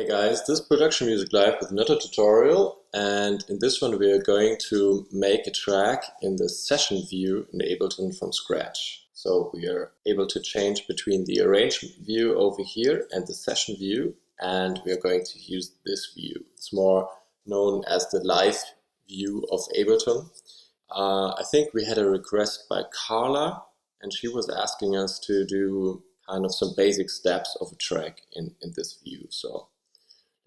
guys, this is Production Music Live with another tutorial, and in this one we are going to make a track in the session view in Ableton from scratch. So we are able to change between the arrangement view over here and the session view, and we are going to use this view. It's more known as the live view of Ableton. I think we had a request by Carla, and she was asking us to do kind of some basic steps of a track in this view. So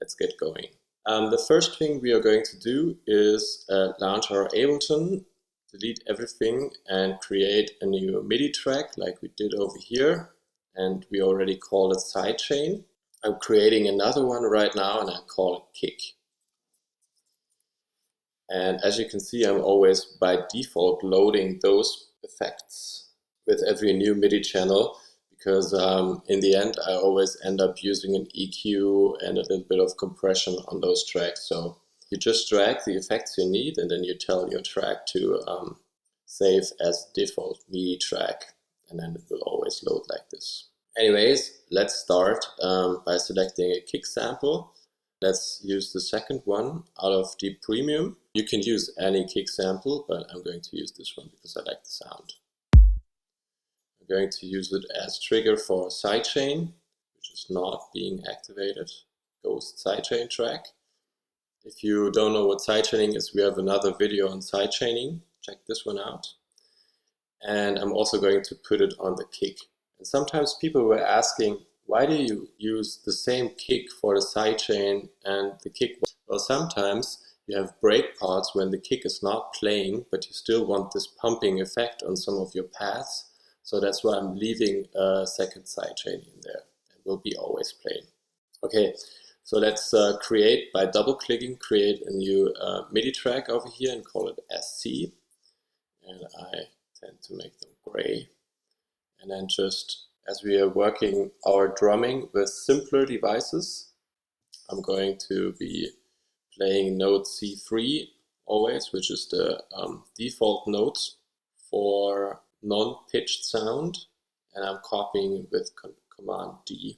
let's get going. The first thing we are going to do is launch our Ableton, delete everything and create a new MIDI track like we did over here. And we already called it Sidechain. I'm creating another one right now and I call it Kick. And as you can see, I'm always by default loading those effects with every new MIDI channel, because in the end I always end up using an EQ and a little bit of compression on those tracks. So you just drag the effects you need and then you tell your track to save as default MIDI track, and then it will always load like this. Anyways, let's start by selecting a kick sample. Let's use the second one out of the premium. You can use any kick sample, but I'm going to use this one because I like the sound. I'm going to use it as trigger for Sidechain, which is not being activated. Ghost Sidechain track. If you don't know what sidechaining is, we have another video on sidechaining. Check this one out. And I'm also going to put it on the kick. And sometimes people were asking, why do you use the same kick for the sidechain and the kick? Well, sometimes you have break parts when the kick is not playing, but you still want this pumping effect on some of your paths. So that's why I'm leaving a second sidechain in there. It will be always playing. Okay, so let's create, by double-clicking, create a new MIDI track over here and call it SC. And I tend to make them gray. And then just, as we are working our drumming with simpler devices, I'm going to be playing note C3 always, which is the default note for non-pitched sound, and I'm copying with Command D.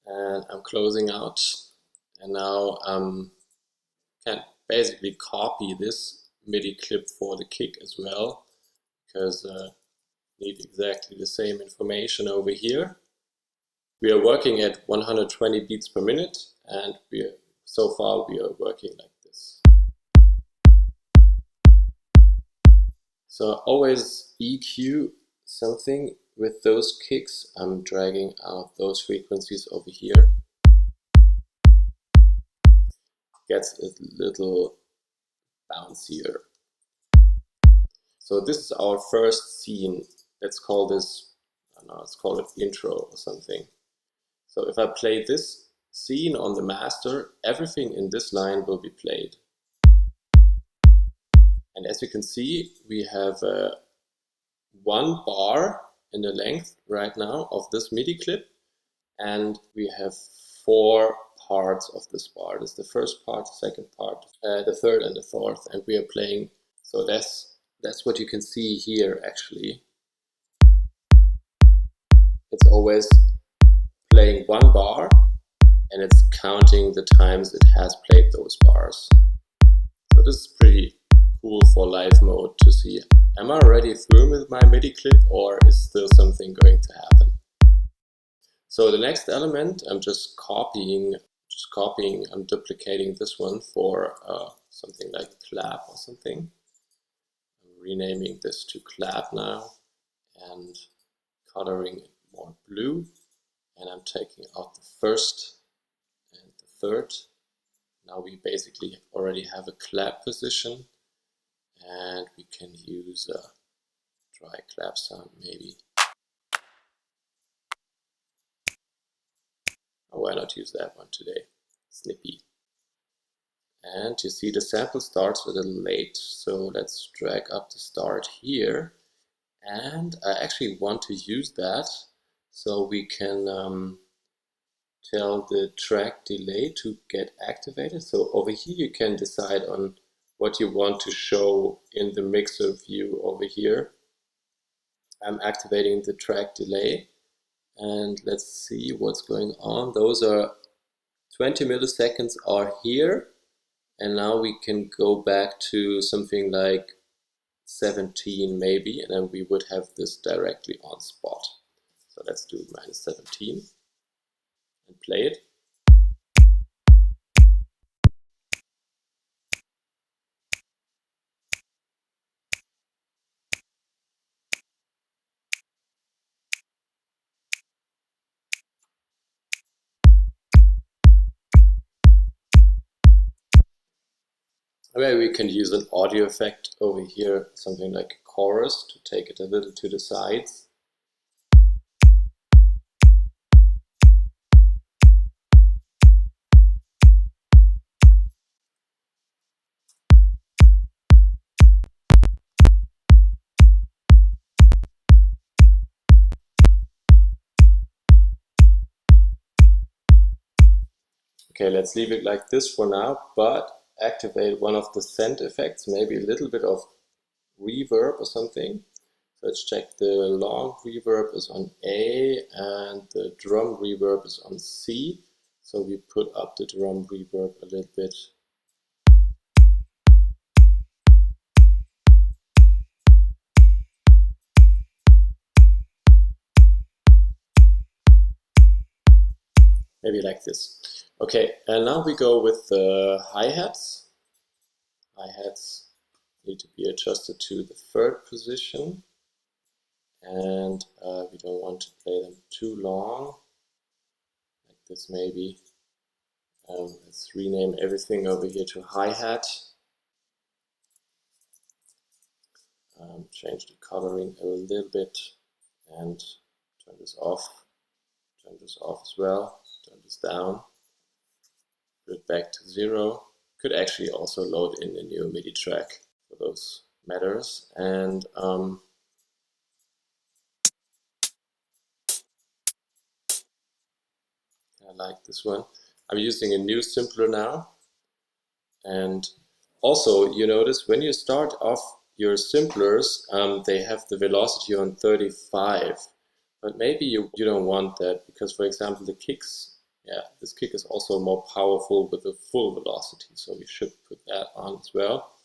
And I'm closing out, and now can basically copy this MIDI clip for the kick as well, because need exactly the same information over here. We are working at 120 beats per minute, and so far we are working like this. So always EQ something with those kicks. I'm dragging out those frequencies over here. Gets a little bouncier. So this is our first scene. Let's call this, I don't know, let's call it intro or something. So if I play this scene on the master, everything in this line will be played. And as you can see, we have one bar in the length right now of this MIDI clip, and we have 4 parts of this bar. This is the first part, the second part, the third and the fourth, and we are playing. So that's what you can see here actually. It's always playing one bar, and it's counting the times it has played those bars. So this is pretty cool for live mode to see, am I already through with my MIDI clip or is still something going to happen? So the next element, I'm just copying, I'm duplicating this one for something like clap or something. I'm renaming this to clap now and coloring it more blue. And I'm taking out the first and the third. Now we basically already have a clap position. And we can use a dry clap sound maybe. Oh, why not use that one today? Snippy. And you see the sample starts a little late, so let's drag up the start here. And I actually want to use that so we can tell the track delay to get activated. So over here you can decide on what you want to show in the mixer view over here. I'm activating the track delay, and let's see what's going on. Those are 20 milliseconds are here, and now we can go back to something like 17 maybe, and then we would have this directly on spot. So let's do -17 and play it. Maybe we can use an audio effect over here, something like a chorus, to take it a little to the sides. Okay, let's leave it like this for now, but activate one of the send effects, maybe a little bit of reverb or something. Let's check. The long reverb is on A and the drum reverb is on C. So we put up the drum reverb a little bit. Maybe like this. Okay, and now we go with the hi-hats. Hi-hats need to be adjusted to the third position. And we don't want to play them too long. Like this maybe. Let's rename everything over here to hi-hat. Change the coloring a little bit and turn this off. Turn this off as well. Turn this down. Put it back to 0. Could actually also load in a new MIDI track for those matters. And I like this one. I'm using a new simpler now. And also, you notice when you start off your simplers, they have the velocity on 35. But maybe you don't want that because, for example, the kicks, this kick is also more powerful with a full velocity. So we should put that on as well.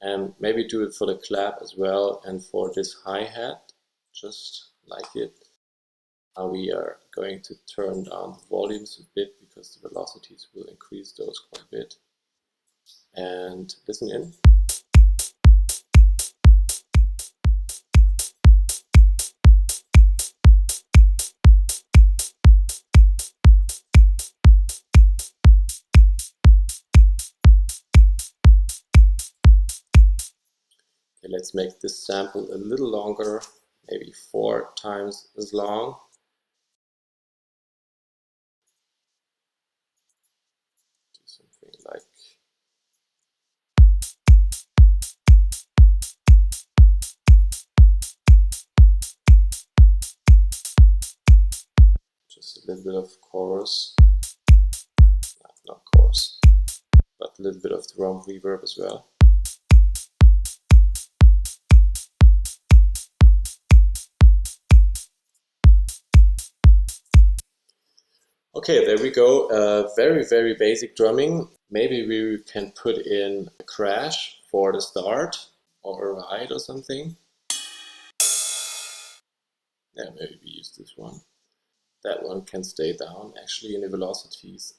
And maybe do it for the clap as well. And for this hi-hat, just like it. Now we are going to turn down the volumes a bit because the velocities will increase those quite a bit. And listen in. Okay, let's make this sample a little longer, maybe 4 times as long. Do something like just a little bit of chorus, not chorus, but a little bit of drum reverb as well. Okay, there we go. Very, very basic drumming. Maybe we can put in a crash for the start or a ride or something. Yeah, maybe we use this one. That one can stay down actually in the velocities.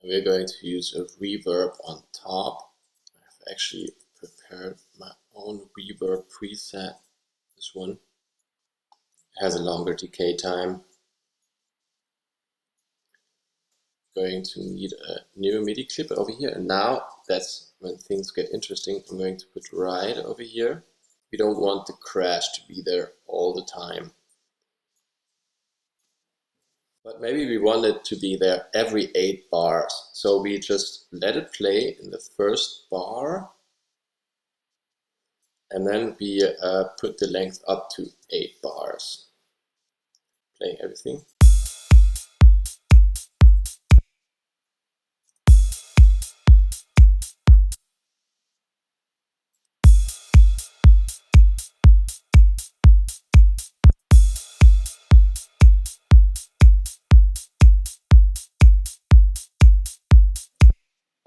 We're going to use a reverb on top. I've actually prepared my own reverb preset. This one. It has a longer decay time. Going to need a new MIDI clip over here, and now that's when things get interesting. I'm going to put ride over here. We don't want the crash to be there all the time, but maybe we want it to be there every 8 bars. So we just let it play in the first bar, and then we put the length up to 8 bars. Playing everything.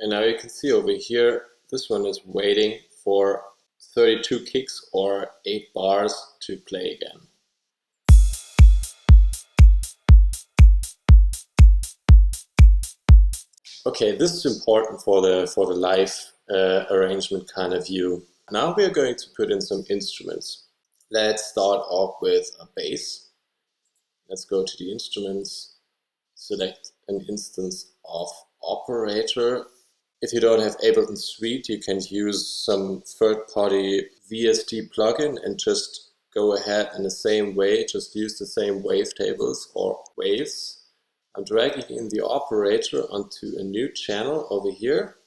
And now you can see over here, this one is waiting for 32 kicks or 8 bars to play again. Okay, this is important for the live arrangement kind of view. Now we are going to put in some instruments. Let's start off with a bass. Let's go to the instruments, select an instance of operator. If you don't have Ableton Suite, you can use some third-party VST plugin and just go ahead in the same way, just use the same wavetables or waves. I'm dragging in the operator onto a new channel over here.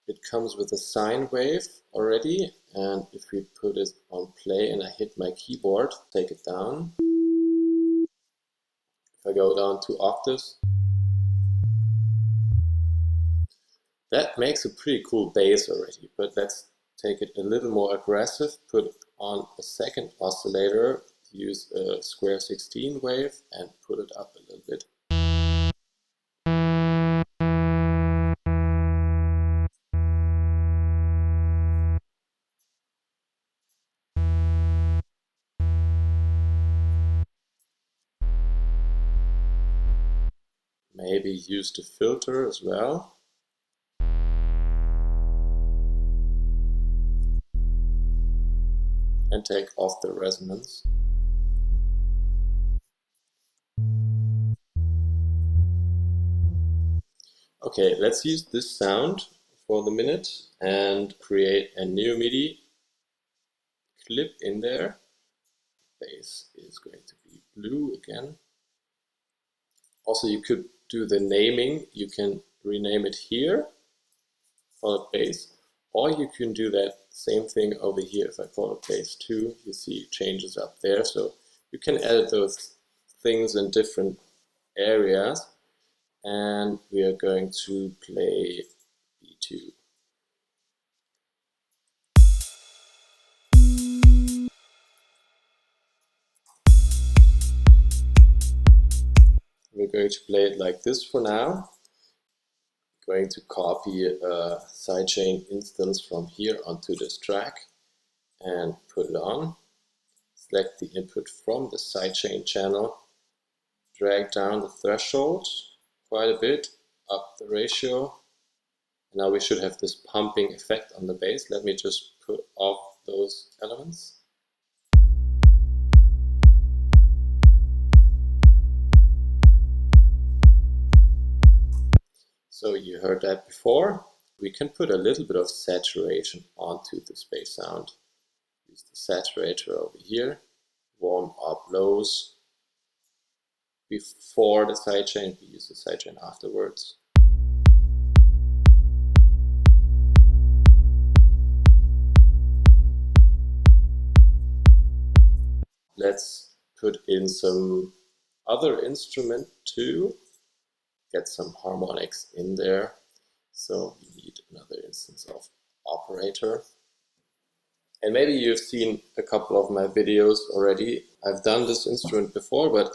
It comes with a sine wave already, and if we put it on play and I hit my keyboard, take it down. If I go down 2 octaves, that makes a pretty cool bass already, but let's take it a little more aggressive, put on a second oscillator, use a square 16 wave and put it up a little bit. Maybe use the filter as well. And take off the resonance. Okay, let's use this sound for the minute and create a new MIDI clip in there. Bass is going to be blue again. Also, you could do the naming. You can rename it here, call it bass, or you can do that same thing over here. If I call it bass 2, you see changes up there. So you can edit those things in different areas. And we are going to play B2. We're going to play it like this for now. I'm going to copy a sidechain instance from here onto this track and put it on. Select the input from the sidechain channel, drag down the threshold quite a bit, up the ratio. Now we should have this pumping effect on the bass. Let me just put off those elements. So you heard that before. We can put a little bit of saturation onto this bass sound. Use the saturator over here, warm up lows before the sidechain, we use the sidechain afterwards. Let's put in some other instrument too. Get some harmonics in there. So we need another instance of operator. And maybe you've seen a couple of my videos already. I've done this instrument before, but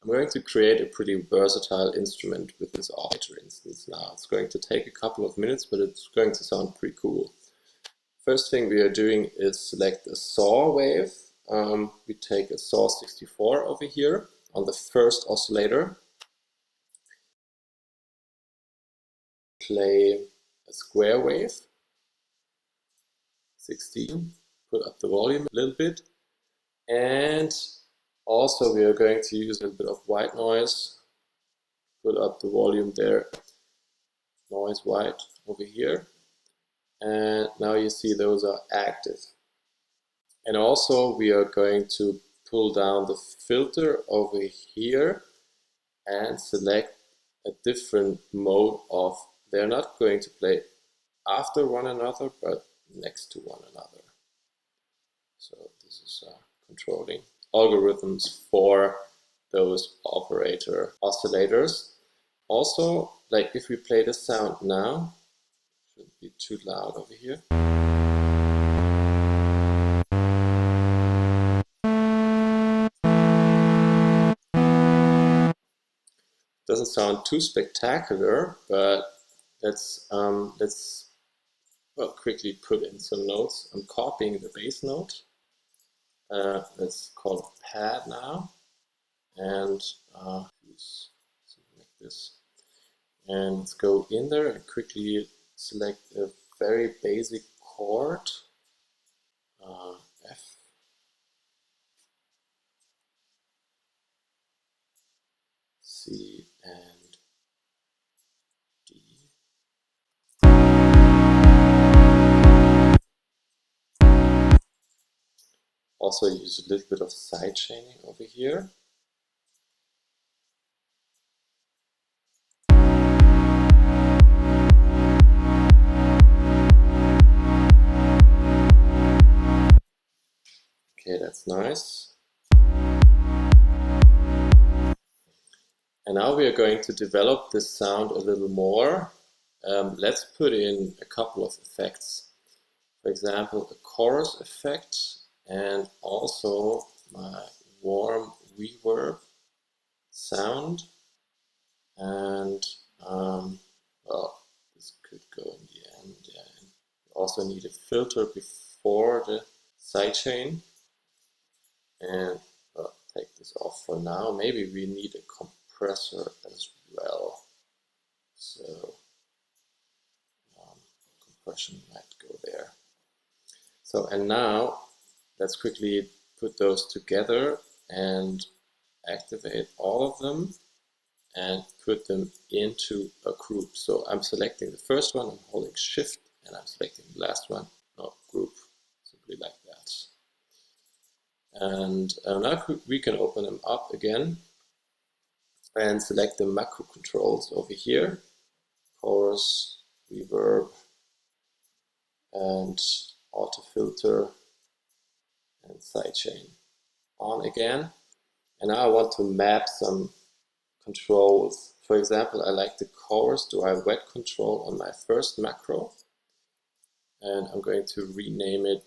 I'm going to create a pretty versatile instrument with this operator instance now. It's going to take a couple of minutes, but it's going to sound pretty cool. First thing we are doing is select a saw wave. We take a saw 64 over here on the first oscillator. Play a square wave, 16, put up the volume a little bit, and also we are going to use a little bit of white noise, put up the volume there, noise white over here, and now you see those are active. And also we are going to pull down the filter over here and select a different mode of, they're not going to play after one another, but next to one another. So this is controlling algorithms for those operator oscillators. Also, like if we play the sound now, shouldn't be too loud over here. Doesn't sound too spectacular, but let's well, quickly put in some notes. I'm copying the bass note. Let's call it pad now, and use something like this. And let's go in there and quickly select a very basic chord, F, C, and D. Also use a little bit of sidechaining over here. Okay, that's nice. And now we are going to develop this sound a little more. Let's put in a couple of effects. For example, a chorus effect and also my warm reverb sound. And well, this could go in the end. Yeah. We also need a filter before the sidechain. And take this off for now. Maybe we need a compressor as well. So compression might go there. So, and now let's quickly put those together and activate all of them and put them into a group. So I'm selecting the first one, I'm holding Shift, and I'm selecting the last one, group, simply like that. And now we can open them up again and select the macro controls over here, chorus, reverb, and auto filter, and sidechain on again. And now I want to map some controls. For example, I like the chorus, do I wet control on my first macro, and I'm going to rename it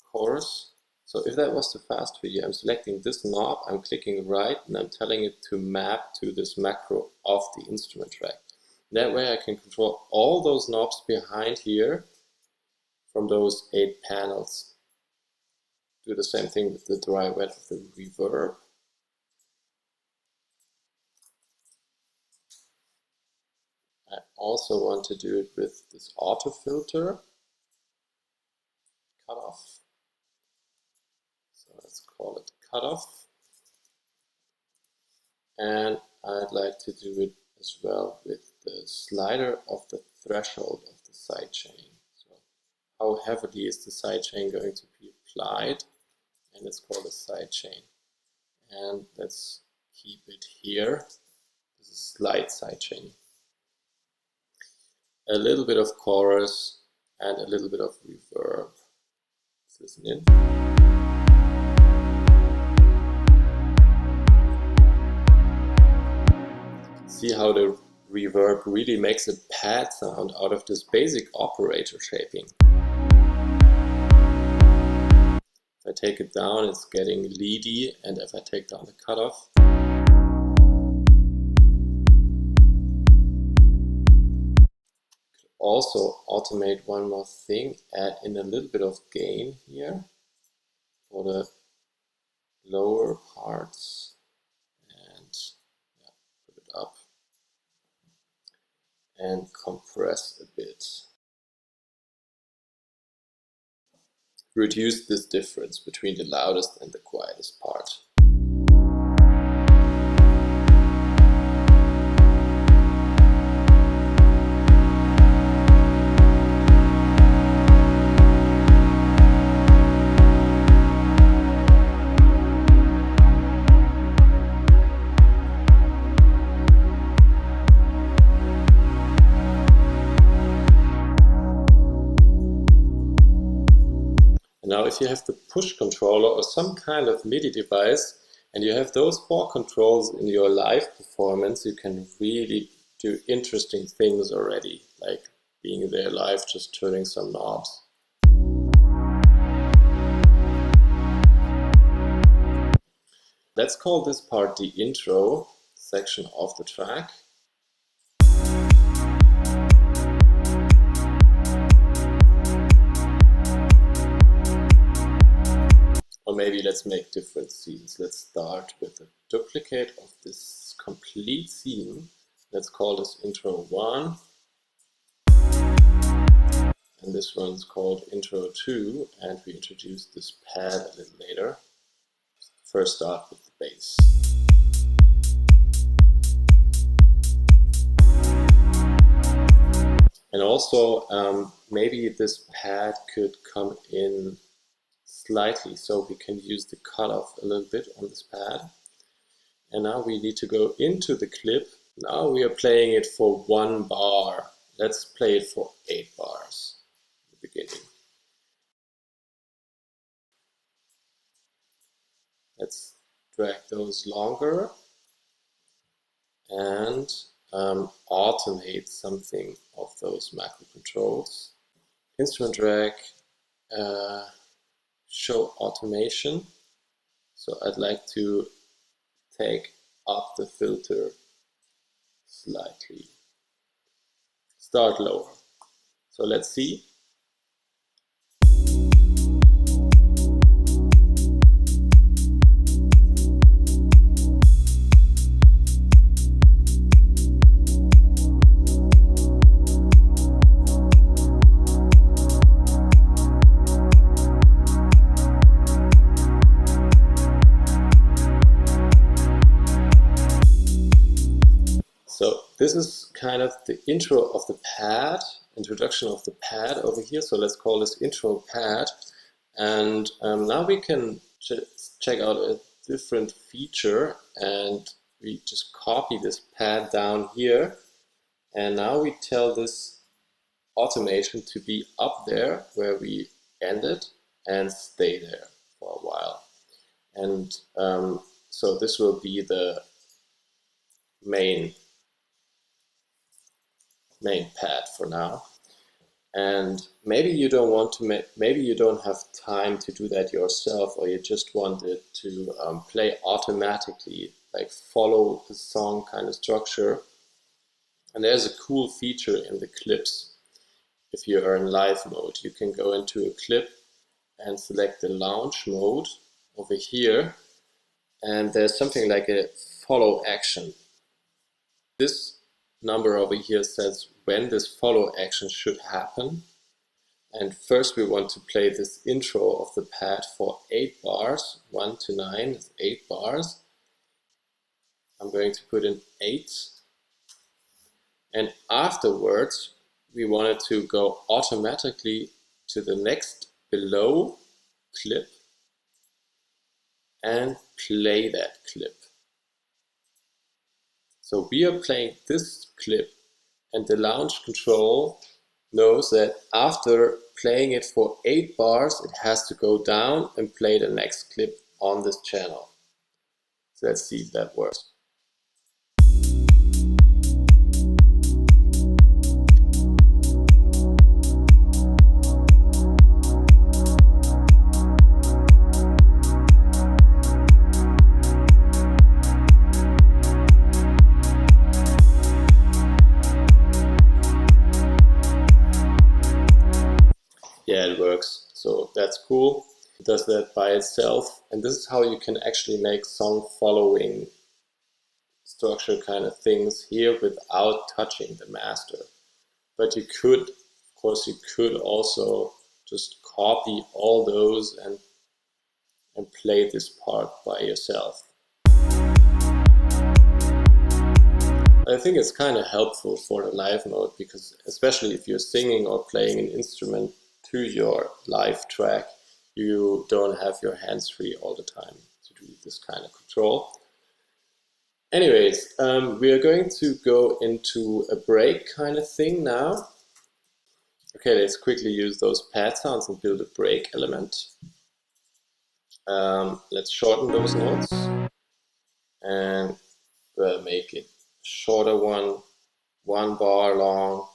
chorus. So if that was too fast for you, I'm selecting this knob, I'm clicking right, and I'm telling it to map to this macro of the instrument track. That way I can control all those knobs behind here from those 8 panels. Do the same thing with the dry wet of the reverb. I also want to do it with this auto filter cutoff. So let's call it cutoff. And I'd like to do it as well with the slider of the threshold of the sidechain. So how heavily is the sidechain going to be applied? And it's called a sidechain. And let's keep it here. This is slight sidechain. A little bit of chorus and a little bit of reverb. Let's listen in. See how the reverb really makes a pad sound out of this basic operator shaping. If I take it down, it's getting leady, and if I take down the cutoff, also automate one more thing, add in a little bit of gain here for the lower parts, and put it up and compress a bit. Reduce this difference between the loudest and the quietest part. Now if you have the push controller or some kind of MIDI device and you have those 4 controls in your live performance, you can really do interesting things already, like being there live, just turning some knobs. Let's call this part the intro section of the track. Or maybe let's make different scenes. Let's start with a duplicate of this complete scene. Let's call this intro 1. And this one's called intro 2. And we introduce this pad a little later. First start with the bass. And also, maybe this pad could come in slightly, so we can use the cutoff a little bit on this pad. And now we need to go into the clip. Now we are playing it for 1 bar. Let's play it for 8 bars at the beginning. Let's drag those longer and automate something of those macro controls. Instrument drag, show automation. So I'd like to take up the filter slightly. Start lower. So let's see. So this is kind of the intro of the pad, introduction of the pad over here. So let's call this intro pad. And now we can check out a different feature, and we just copy this pad down here. And now we tell this automation to be up there where we ended and stay there for a while. And so this will be the main pad for now. And maybe you don't want to maybe you don't have time to do that yourself, or you just want it to play automatically, like follow the song kind of structure. And there's a cool feature in the clips. If you are in live mode, you can go into a clip and select the launch mode over here, and there's something like a follow action. This number over here says when this follow action should happen. And first we want to play this intro of the pad for 8 bars. 1 to 9 is 8 bars. I'm going to put in 8. And afterwards we wanted to go automatically to the next below clip and play that clip. So we are playing this clip, and the launch control knows that after playing it for 8 bars, it has to go down and play the next clip on this channel. So let's see if that works. Yeah, it works. So that's cool. It does that by itself. And this is how you can actually make song following structure kind of things here without touching the master. But you could, of course, you could also just copy all those and play this part by yourself. I think it's kind of helpful for the live mode, because especially if you're singing or playing an instrument to your live track, you don't have your hands free all the time to do this kind of control. Anyways, we are going to go into a break kind of thing now. Okay, let's quickly use those pad sounds and build a break element. Let's shorten those notes and make it shorter one bar long,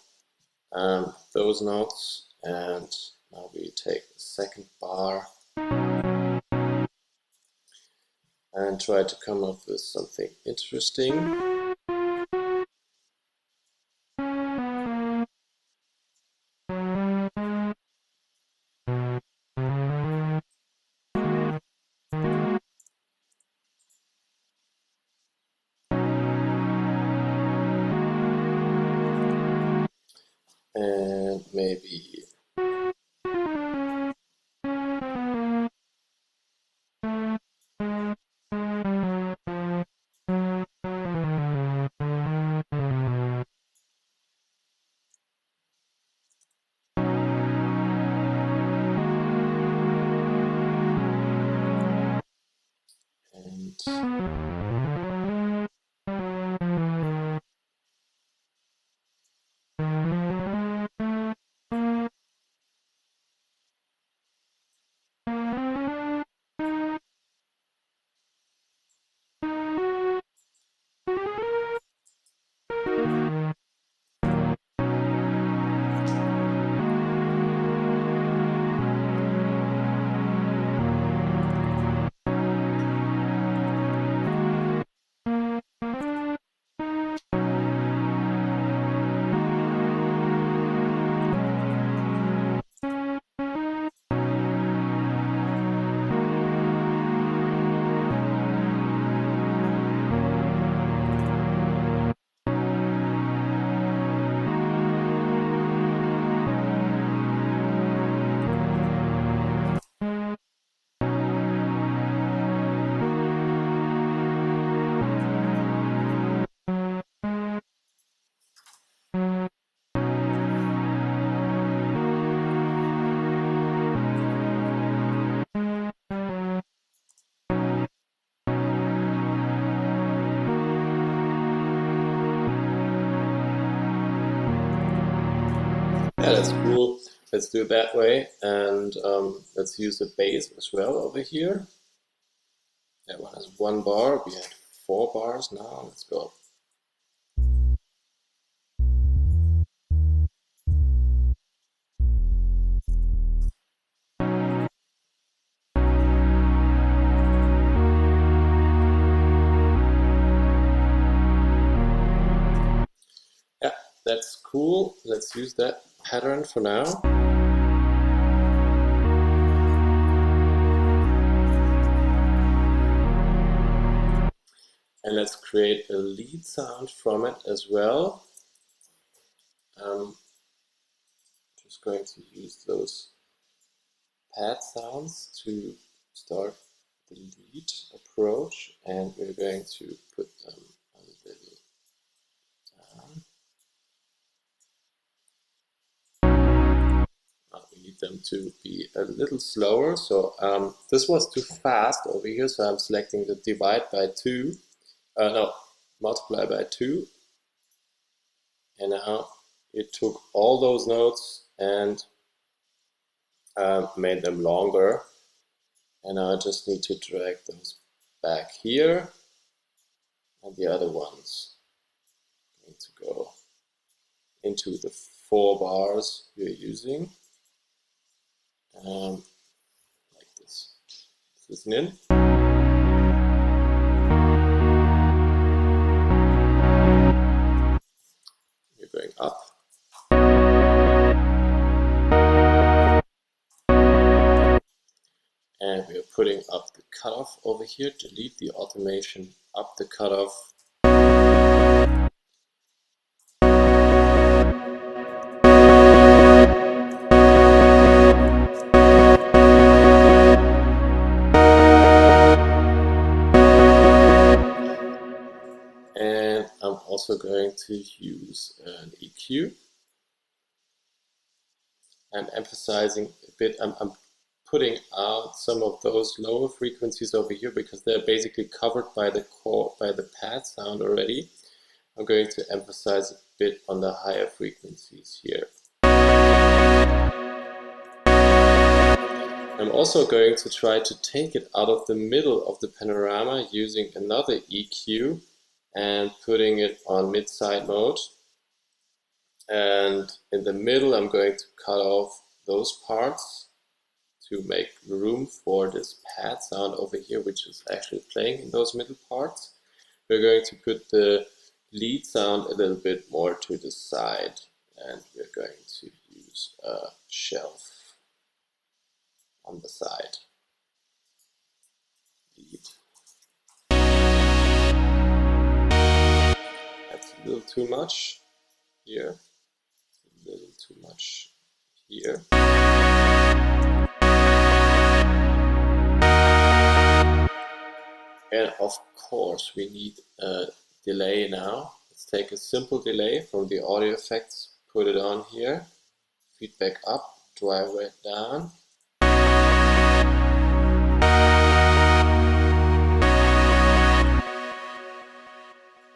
those notes. And now we take the second bar and try to come up with something interesting. and maybe yeah, that's cool. Let's do it that way, and let's use the bass as well over here. That one has 1 bar. We had 4 bars now. Let's go. Yeah, that's cool. Let's use that pattern for now. And let's create a lead sound from it as well. Just going to use those pad sounds to start the lead approach, and we're going to put them a little down. We need them to be a little slower, so this was too fast over here, so I'm selecting the divide by 2, no, multiply by 2, and now it took all those notes and made them longer, and now I just need to drag those back here, and the other ones need to go into the 4 bars we're using, like this. Listen in. We're going up. And we are putting up the cutoff over here. Delete the automation, up the cutoff. And I'm also going to use an EQ. I'm emphasizing a bit, I'm putting out some of those lower frequencies over here because they're basically covered by the pad sound already. I'm going to emphasize a bit on the higher frequencies here. I'm also going to try to take it out of the middle of the panorama using another EQ and putting it on mid-side mode. And in the middle I'm going to cut off those parts to make room for this pad sound over here, which is actually playing in those middle parts. We're going to put the lead sound a little bit more to the side, and we're going to use a shelf on the side. Lead. That's a little too much here. A little too much here. And of course we need a delay now. Let's take a simple delay from the audio effects, put it on here, feedback up, drive it down.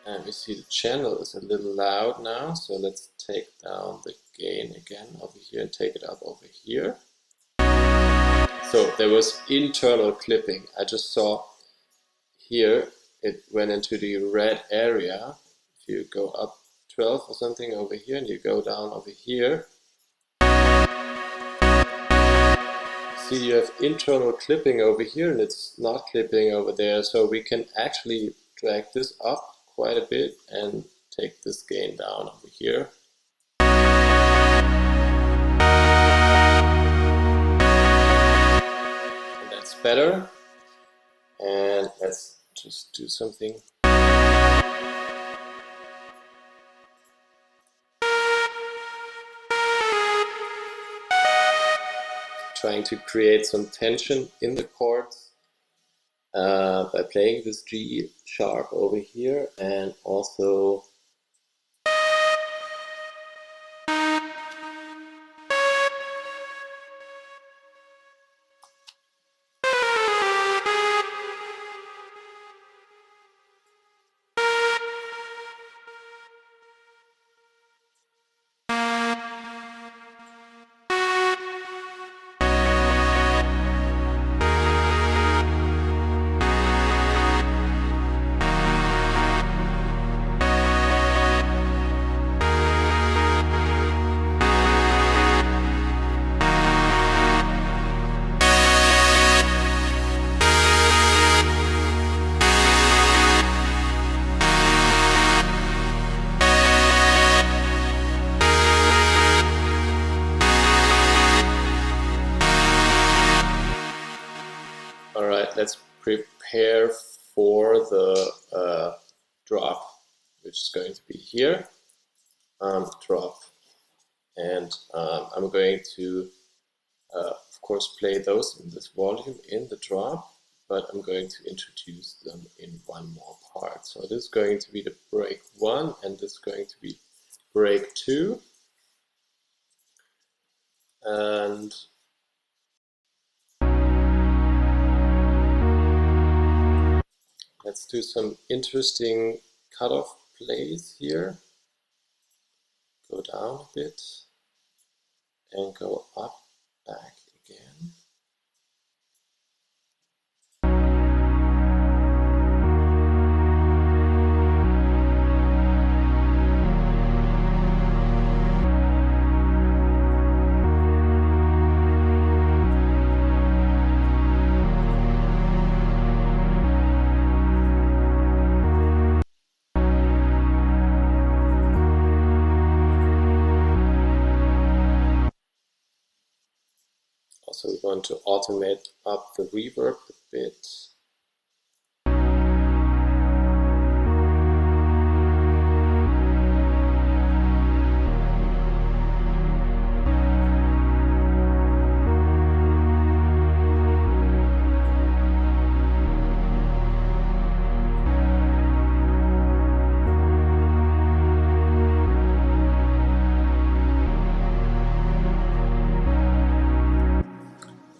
And we see the channel is a little loud now, so let's take down the gain again over here and take it up over here. So there was internal clipping. I just saw here it went into the red area. If you go up 12 or something over here and you go down over here, see you have internal clipping over here and it's not clipping over there. So we can actually drag this up quite a bit and take this gain down over here. And that's better. And let's just do something. Trying to create some tension in the chords by playing this G sharp over here, and also let's prepare for the drop, which is going to be here. Drop, and I'm going to of course play those in this volume in the drop, but I'm going to introduce them in one more part. So this is going to be the break 1 and this is going to be break 2, and let's do some interesting cutoff plays here. Go down a bit and go up, back again. Also, we want to automate up the reverb a bit.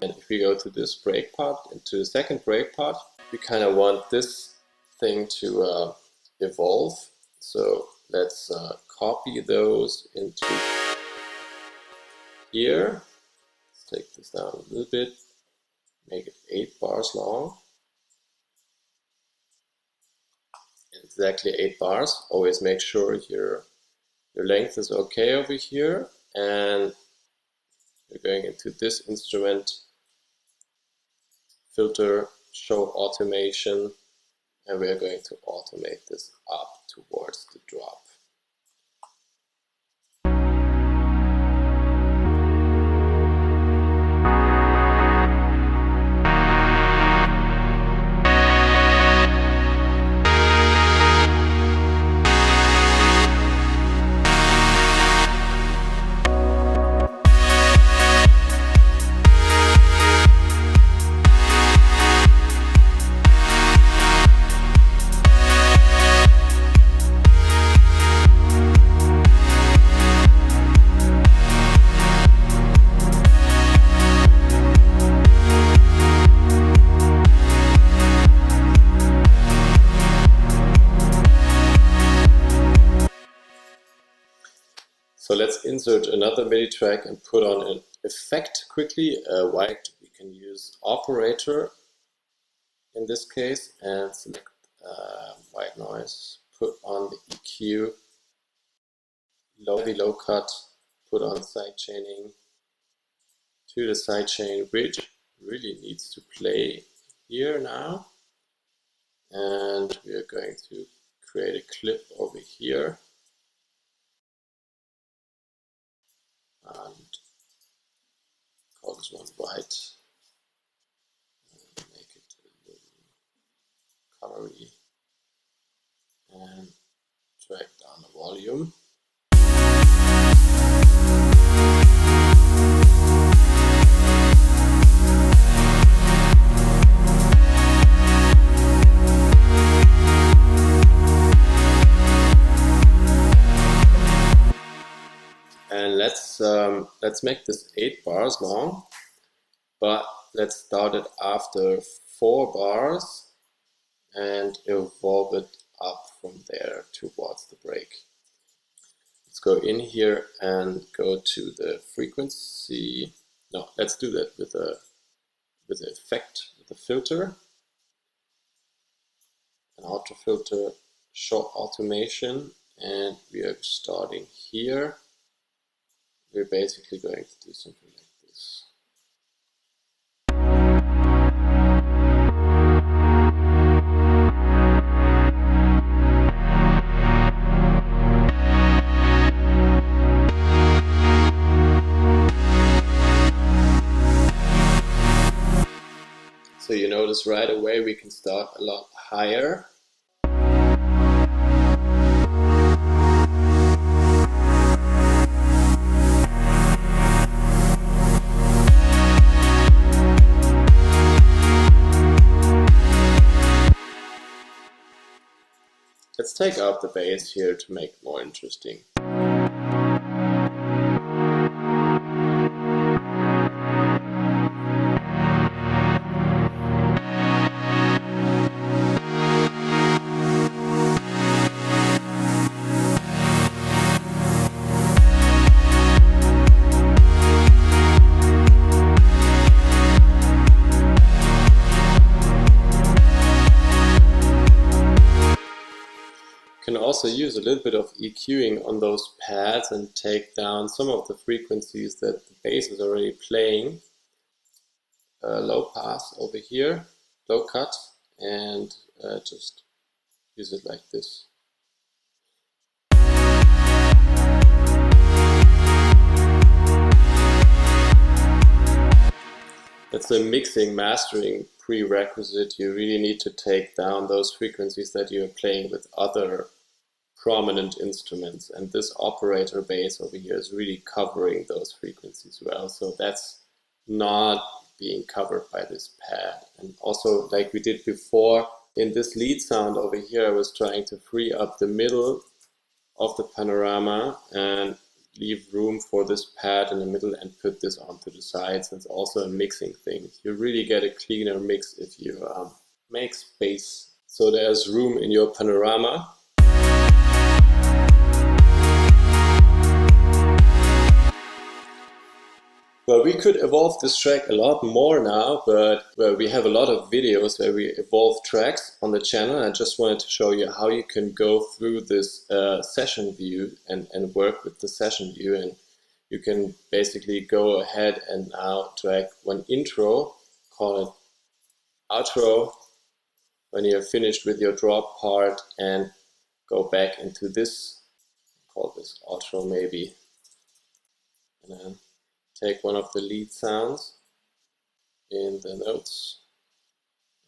And if we go to this break part, into the second break part, we kind of want this thing to evolve. So let's copy those into here. Let's take this down a little bit, make it 8 bars long. Exactly 8 bars. Always make sure your length is okay over here. And we're going into this instrument, filter, show automation, and we are going to automate this up towards the drop. So let's insert another MIDI track and put on an effect quickly. We can use operator in this case and select white noise, put on the EQ, low cut, put on sidechaining to the sidechain, which really needs to play here now. And we are going to create a clip over here and call this one white and make it a little colory and drag down the volume. And let's make this 8 bars long, but let's start it after 4 bars and evolve it up from there towards the break. Let's go in here and go to the frequency. No, let's do that with the effect, with the filter, an auto filter, short automation, and we are starting here. We're basically going to do something like this. So you notice right away we can start a lot higher. Let's take out the bass here to make it more interesting. Can also use a little bit of EQing on those pads and take down some of the frequencies that the bass is already playing. Low pass over here, low cut, and just use it like this. That's a mixing, mastering prerequisite. You really need to take down those frequencies that you're playing with other prominent instruments, and this operator bass over here is really covering those frequencies well, so that's not being covered by this pad. And also, like we did before, in this lead sound over here I was trying to free up the middle of the panorama and leave room for this pad in the middle and put this onto the sides. It's also a mixing thing. You really get a cleaner mix if you make space so there's room in your panorama. Well, we could evolve this track a lot more now, but we have a lot of videos where we evolve tracks on the channel. I just wanted to show you how you can go through this session view and work with the session view. And you can basically go ahead and now drag one intro, call it outro, when you're finished with your drop part, and go back into this, call this outro maybe, and then take one of the lead sounds in the notes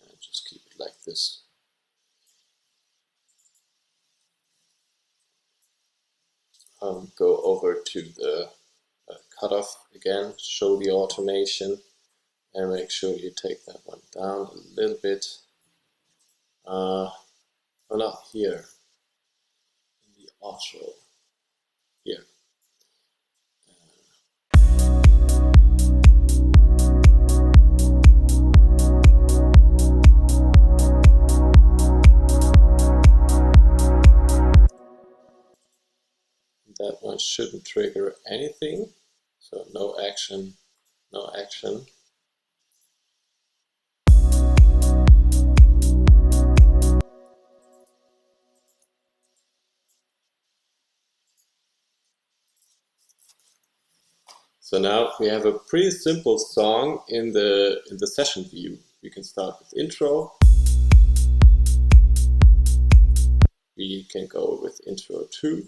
and just keep it like this. Go over to the cutoff again, show the automation, and make sure you take that one down a little bit. Not here, in the outro, here. That one shouldn't trigger anything. So no action, no action. So now we have a pretty simple song in the session view. We can start with intro. We can go with intro 2.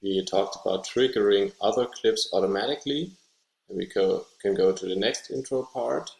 We talked about triggering other clips automatically. And we can go to the next intro part.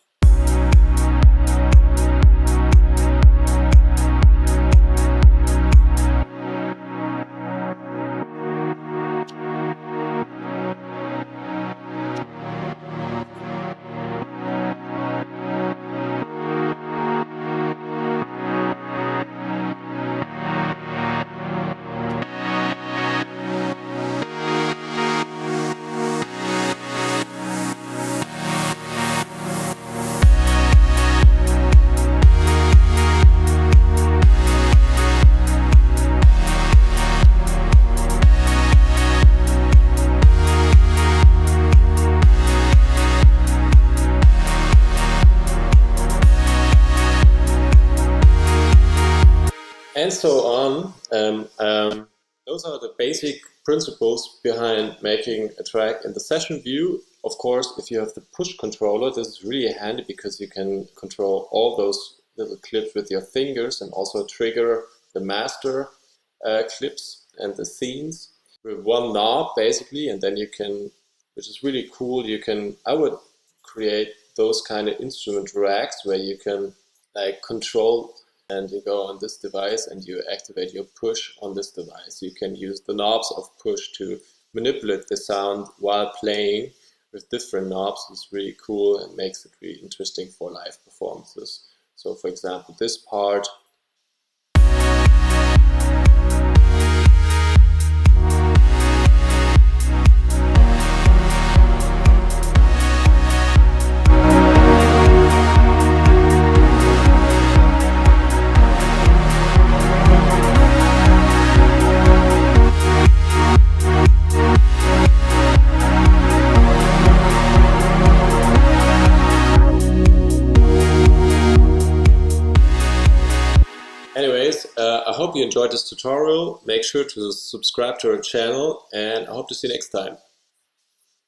And so on. Those are the basic principles behind making a track in the session view. Of course, if you have the push controller, this is really handy because you can control all those little clips with your fingers and also trigger the master clips and the scenes with one knob basically, and then you can, which is really cool, you can, I would create those kind of instrument racks where you can like control, and you go on this device and you activate your push on this device. You can use the knobs of push to manipulate the sound while playing with different knobs. It's really cool and makes it really interesting for live performances. So for example, this part. Anyways, I hope you enjoyed this tutorial. Make sure to subscribe to our channel and I hope to see you next time.